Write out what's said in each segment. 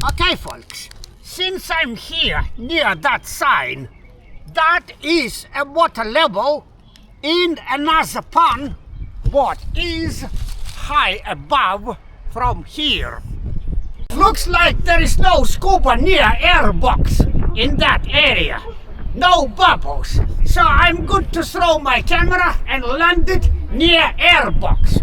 Okay, folks, since I'm here near that sign, that is a water level in another pond what is high above from here. Looks like there is no scuba near air box in that area. No bubbles. So I'm good to throw my camera and land it near air box.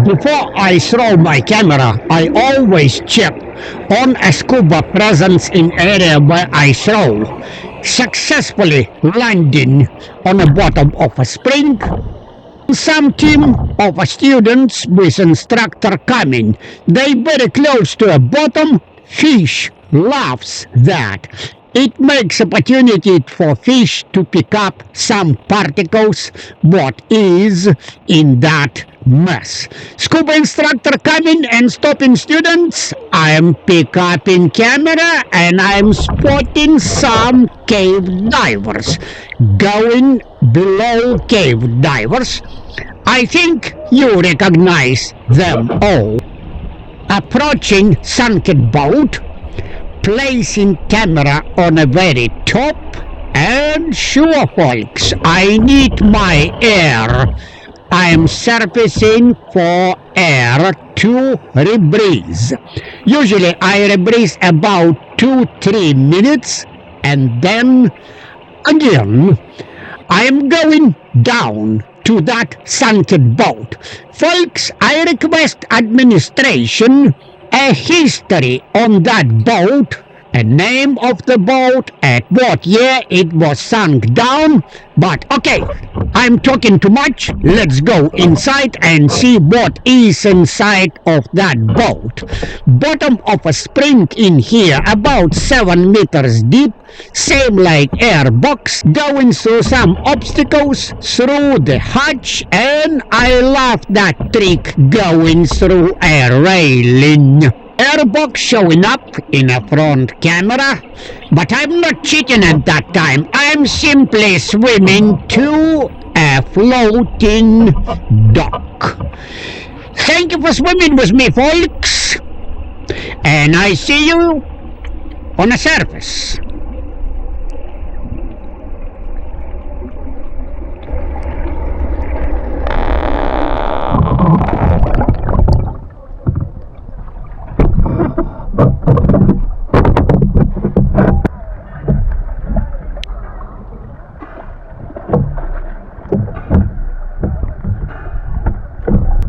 Before I throw my camera, I always check on a scuba presence in area where I throw, successfully landing on the bottom of a spring. Some team of students with instructor coming. They very close to a bottom. Fish loves that. It makes opportunity for fish to pick up some particles what is in that mess. Scuba instructor coming and stopping students. I am pick up in camera and I'm spotting some cave divers going below cave divers. I think you recognize them all. Approaching sunken boat, placing camera on a very top, and sure folks, I need my air. I am surfacing for air to rebreathe. Usually I rebreathe about 2-3 minutes and then again I am going down to that sunken boat. Folks, I request administration a history on that boat, a name of the boat, at what year it was sunk down. But okay, I'm talking too much. Let's go inside and see what is inside of that boat. Bottom of a spring in here, about 7 meters deep, same like air box, going through some obstacles through the hatch, and I love that trick going through a railing. Airbox showing up in a front camera, but I'm not cheating at that time. I'm simply swimming to a floating dock. Thank you for swimming with me, folks, and I see you on the surface.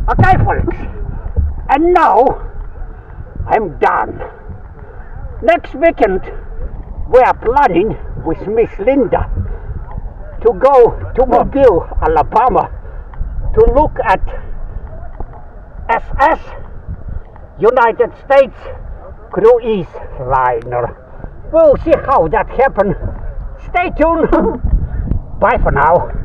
Okay, folks, and now I'm done. Next weekend we are planning with Miss Linda to go to Mobile, Alabama to look at SS United States cruise liner. We'll see how that happens. Stay tuned. Bye for now.